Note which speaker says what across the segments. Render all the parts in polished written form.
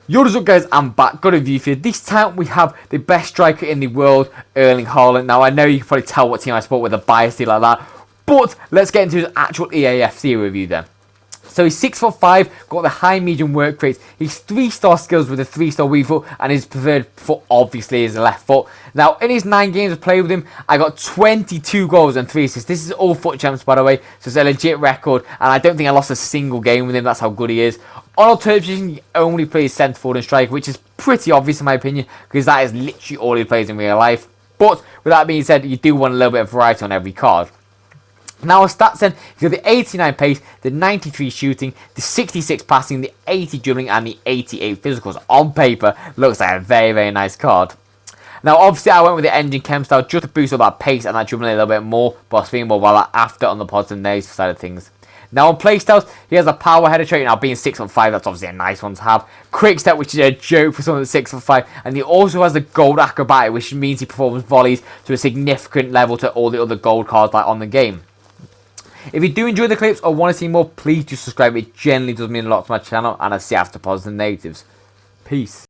Speaker 1: What's up guys, I'm back, got a review for you. This time we have the best striker in the world, Erling Haaland. Now I know you can probably tell what team I support with a bias like that, but let's get into his actual EAFC review then. So he's 6'5", got the high medium work rates. He's 3-star skills with a 3-star weak foot, and his preferred foot obviously is the left foot. Now in his 9 games of play with him, I got 22 goals and 3 assists. This is all foot champs by the way, so it's a legit record, and I don't think I lost a single game with him. That's how good he is. On alternative position, he only plays centre forward and striker, which is pretty obvious in my opinion, because that is literally all he plays in real life. But with that being said, you do want a little bit of variety on every card. Now his stats then, he's got the 89 pace, the 93 shooting, the 66 passing, the 80 dribbling, and the 88 physicals. On paper, looks like a very, very nice card. Now obviously I went with the engine chem style just to boost up that pace and that dribbling a little bit more, but I was feeling more well after on the positive and negative side of things. Now on playstyles, he has a power header trait. Now being 6'5", that's obviously a nice one to have. Quick step, which is a joke for someone that's 6'5", and he also has the gold acrobatic, which means he performs volleys to a significant level to all the other gold cards like on the game. If you do enjoy the clips or want to see more, please do subscribe. It generally does mean a lot to my channel, and I'll see you after positives and negatives. Peace.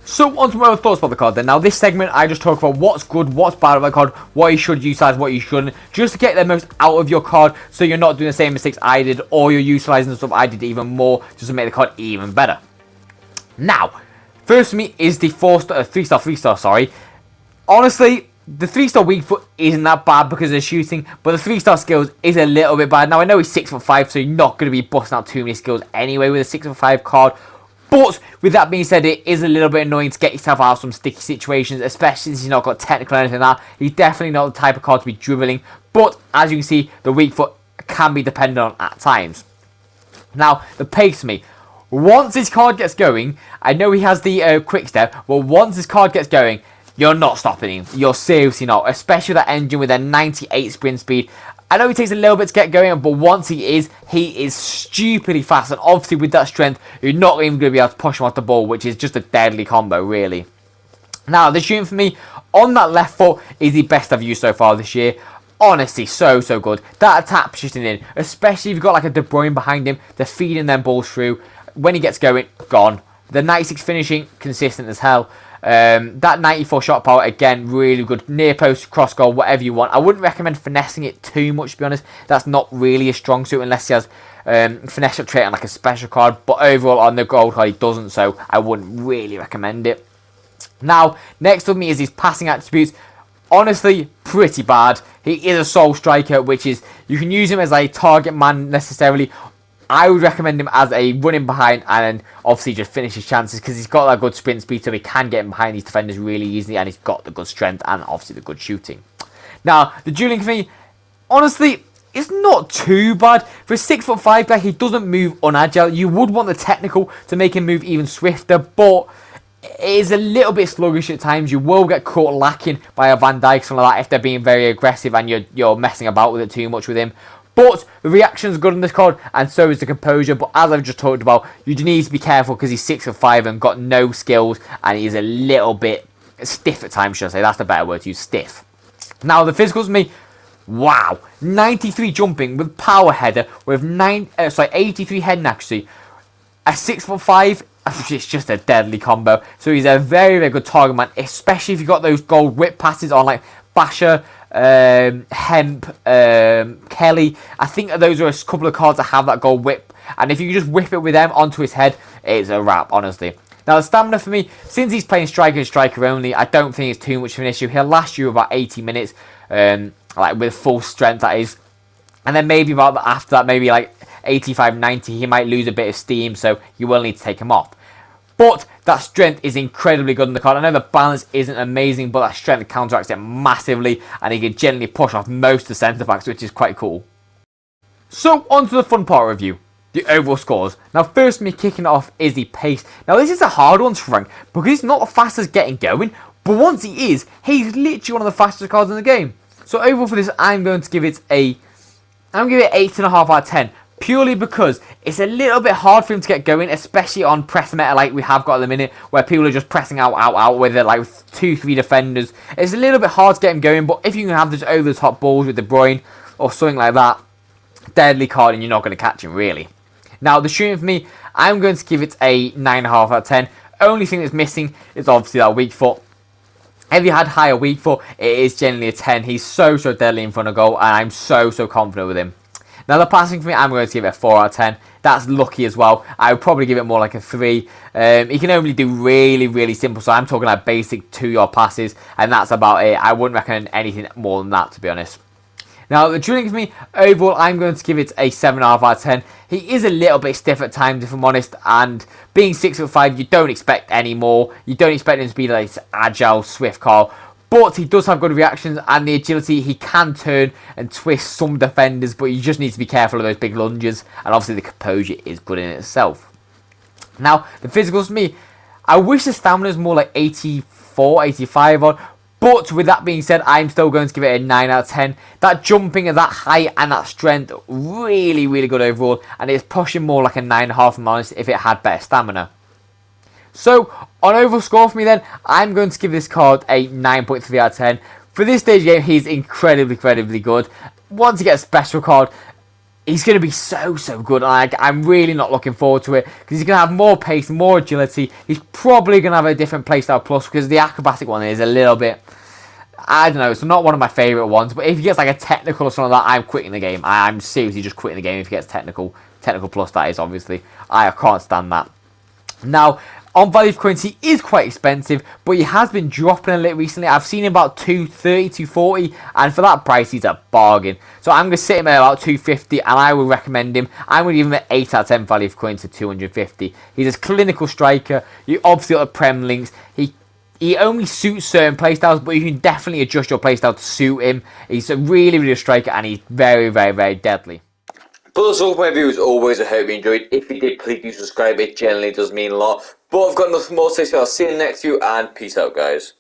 Speaker 1: So on to my other thoughts about the card then. Now this segment I just talk about what's good, what's bad about the card, what you should utilise, what you shouldn't, just to get the most out of your card so you're not doing the same mistakes I did, or you're utilising the stuff I did even more just to make the card even better. Now, first for me is the 3-star, sorry. Honestly, the 3-star weak foot isn't that bad because of the shooting, but the 3-star skills is a little bit bad. Now I know he's 6'5", so you're not going to be busting out too many skills anyway with a 6'5" card. But with that being said, it is a little bit annoying to get yourself out of some sticky situations, especially since he's not got technical or anything like that. He's definitely not the type of card to be dribbling, but as you can see, the weak foot can be dependent on at times. Now, the pace for me. Once his card gets going, I know he has the quick step, but once his card gets going, you're not stopping him. You're seriously not, especially with that engine with a 98 sprint speed. I know he takes a little bit to get going, but once he is stupidly fast. And obviously with that strength, you're not even going to be able to push him off the ball, which is just a deadly combo, really. Now, the shooting for me, on that left foot, is the best I've used so far this year. Honestly, so good. That attack positioning, especially if you've got like a De Bruyne behind him, they're feeding them balls through. When he gets going, gone. The 96 finishing, consistent as hell. That 94 shot power, again, really good. Near post, cross goal, whatever you want. I wouldn't recommend finessing it too much, to be honest. That's not really a strong suit unless he has finesse shot trait on like a special card. But overall, on the gold card, he doesn't, so I wouldn't really recommend it. Now, next with me is his passing attributes. Honestly, pretty bad. He is a sole striker, which is, you can use him as a target man necessarily. I would recommend him as a running behind and then obviously just finish his chances because he's got that good sprint speed, so he can get in behind these defenders really easily, and he's got the good strength and obviously the good shooting. Now, the dueling for me, honestly, it's not too bad. For a 6'5" guy, he doesn't move unagile. You would want the technical to make him move even swifter, but it is a little bit sluggish at times. You will get caught lacking by a Van Dijk, something like that, if they're being very aggressive and you're messing about with it too much with him. But the reaction's good on this card, and so is the composure. But as I've just talked about, you need to be careful because he's 6'5" and got no skills, and he's a little bit stiff at times, should I say. That's the better word to use, stiff. Now, the physicals for me, wow. 93 jumping with power header, with 83 heading accuracy. A 6'5", it's just a deadly combo. So he's a very, very good target man, especially if you've got those gold whip passes on like Basher, Hemp, Kelly. I think those are a couple of cards that have that gold whip, and if you just whip it with them onto his head, it's a wrap, honestly. Now, the stamina for me, since he's playing striker and striker only, I don't think it's too much of an issue. He'll last you about 80 minutes, like with full strength, that is. And then maybe about after that, maybe like 85, 90, he might lose a bit of steam, so you will need to take him off. But that strength is incredibly good on the card. I know the balance isn't amazing, but that strength counteracts it massively, and he can generally push off most of the centre-backs, which is quite cool. So, on to the fun part review, the overall scores. Now, first me kicking it off is the pace. Now, this is a hard one to rank, because he's not the fastest getting going, but once he is, he's literally one of the fastest cards in the game. So, overall for this, I'm going to give it 8.5 out of 10. Purely because it's a little bit hard for him to get going, especially on press meta like we have got at the minute, where people are just pressing out, with it, like 2-3 defenders. It's a little bit hard to get him going, but if you can have those over-the-top balls with De Bruyne or something like that, deadly card, and you're not going to catch him, really. Now, the shooting for me, I'm going to give it a 9.5 out of 10. Only thing that's missing is obviously that weak foot. If you had higher weak foot, it is generally a 10. He's so deadly in front of goal, and I'm so confident with him. Now, the passing for me, I'm going to give it a 4 out of 10. That's lucky as well. I would probably give it more like a 3. He can only do really simple, so I'm talking like basic 2-yard passes, and that's about it. I wouldn't recommend anything more than that, to be honest. Now, the dribbling for me, overall, I'm going to give it a 7.5 out of 10. He is a little bit stiff at times, if I'm honest, and being 6'5", you don't expect any more. You don't expect him to be like this agile, swift car. But he does have good reactions and the agility. He can turn and twist some defenders, but you just need to be careful of those big lunges. And obviously the composure is good in itself. Now, the physicals for me, I wish the stamina was more like 84, 85 odd. But with that being said, I'm still going to give it a 9 out of 10. That jumping at that height and that strength, really good overall. And it's pushing more like a 9.5, if I'm honest, if it had better stamina. So, on overall score for me then, I'm going to give this card a 9.3 out of 10. For this stage game, he's incredibly good. Once he gets a special card, he's going to be so good. I'm really not looking forward to it, because he's going to have more pace, more agility. He's probably going to have a different playstyle plus, because the acrobatic one is a little bit, I don't know, it's not one of my favourite ones. But if he gets like a technical or something like that, I'm quitting the game. I'm seriously just quitting the game if he gets technical plus, that is, obviously. I can't stand that. Now, on value for coins, he is quite expensive, but he has been dropping a little recently. I've seen him about 230, 240, and for that price, he's a bargain. So I'm going to sit him at about 250, and I will recommend him. I'm going to give him an 8 out of 10 value for coins for 250. He's a clinical striker. You obviously got the Prem links. He only suits certain playstyles, but you can definitely adjust your playstyle to suit him. He's a really good striker, and he's very deadly. But that's all for my review. As always, I hope you enjoyed. If you did, please do subscribe. It generally does mean a lot. But I've got nothing more to say, so I'll see you in the next video, and peace out, guys.